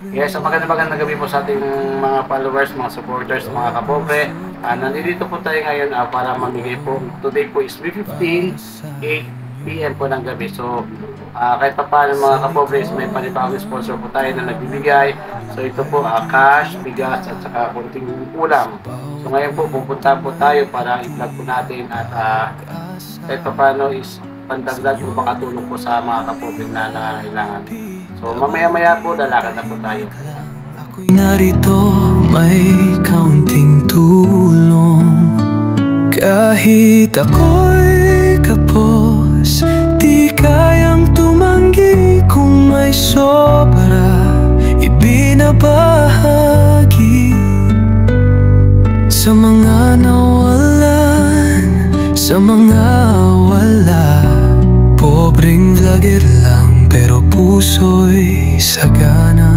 Yes, so magandang gabi po sa ating mga followers, mga supporters, mga kapobre. Nandito po tayo ngayon para mamigay po. Today po is May 15, 8 PM po ng gabi. So, kahit pa paano mga kapobre, may panibagong sponsor po tayo na nagbibigay. So, ito po cash, bigas, at saka konting ulam. So, ngayon po pupunta po tayo para i-vlog po natin at kahit pa paano is pandagdag po makatulong po sa mga kapobre na nangangailangan. So mamaya-maya po, lalakad na po tayo. Ako'y narito, may kaunting tulong. Kahit ako'y kapos, di kayang tumanggi. Kung may sobra, ibinabahagi sa mga nawalan, sa mga wala. Pobreng vlogger lang, pero puso'y sagana.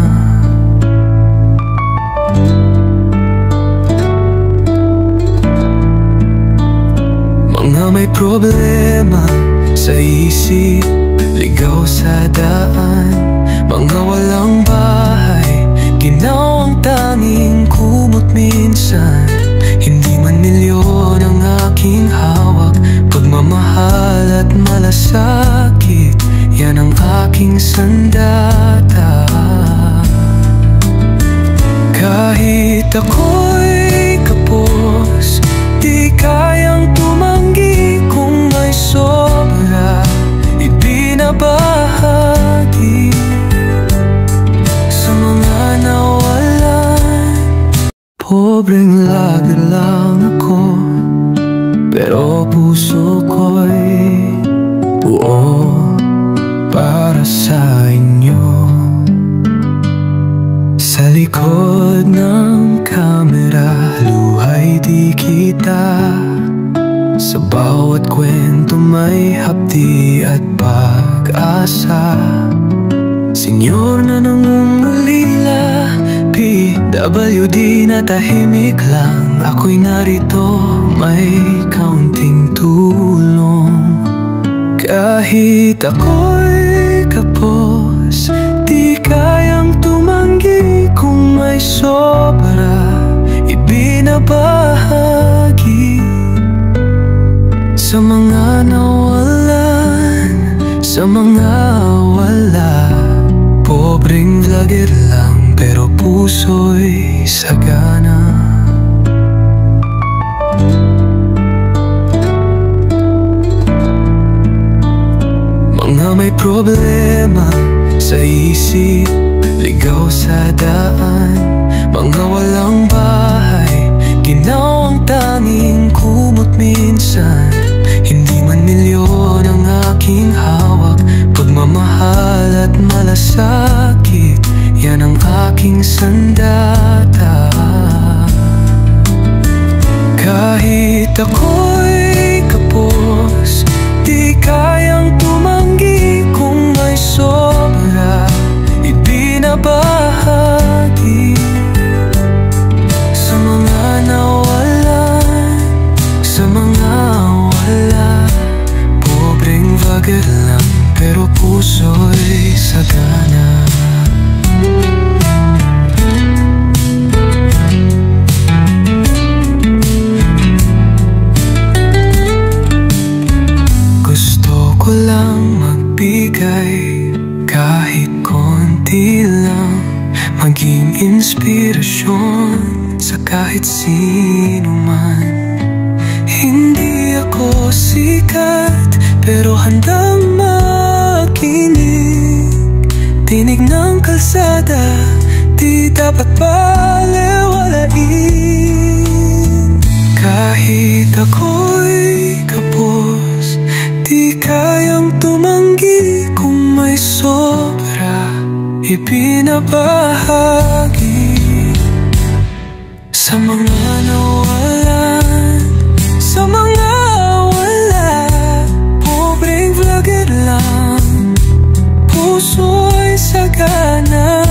Mga may problema sa isip, ligaw sa daan. Mga walang bahay, ginawang tanging kumot minsan. Hindi man milyon ang aking hawak, pagmamahal at malasakit, yan ang aking sandata. Kahit ako'y kapos, di kayang tumanggi. Kung may sobra, ibinabahagi sa mga nawalan. Pobreng lager lang ako, pero puso ko'y buo para sa inyo. Sa likod ng kamera, luhay di kita. Sa bawat kwento may hapdi at pag-asa. Senyor na nangungulila, PWD na tahimik lang. Ako'y narito, may kaunting tulong. Kahit ako'y kapos, di kayang tumanggi. Kung may sobra, ibinabahagi sa mga nawalan, sa mga wala. Pobreng vlogger lang, pero puso'y sagana. Mga may problema sa isip, ligaw sa daan. Mga walang bahay, ginawang tanging kumot minsan. Hindi man milyon ang aking hawak, pagmamahal at malasakit, yan ang aking sandata. Kahit ako'y kapos, di kayang tumanggi. Kung may sobra, ibinabahagi sa mga nawalan, sa mga wala. Pobreng vlogger lang, pero puso'y sagana. Gusto ko lang magbigay kahit konti lang, maging inspirasyon sa kahit sino man. Hindi ako sikat, pero handang makinig. Tinig ng kalsada, di dapat balewalain. Kahit ako'y kapos, di kayang tumanggi. Kung may sobra, ibinabahagi sa mga nawalan, sa mga wala. Pobreng vlogger lang, puso'y sagana.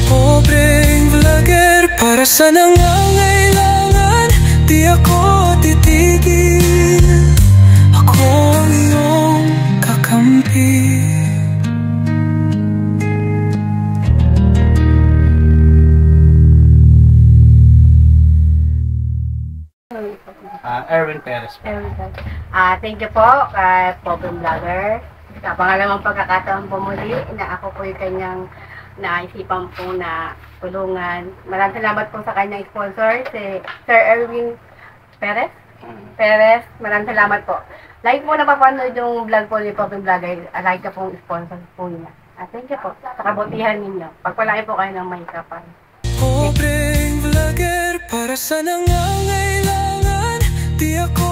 Pobreng vlogger para sa nangangailangan, di ako titigil. Ako ang iyong kakampi. Erwin Perez. Thank you po kay Pobre Vlogger. Sa pangalawang pagkakataon po muli na ako po yung kanyang naisipan po na tulungan. Maraming salamat po sa kanyang sponsor, si Sir Erwin Perez. Maraming salamat po. Like mo na papanood yung vlog po ni Pobre Vlogger. Like na po yung sponsor po niya. Thank you po sa kabutihan ninyo. Pagpalaki po kayo ng may kapan. Pobreng vlogger para sa nangangailangan. Di ako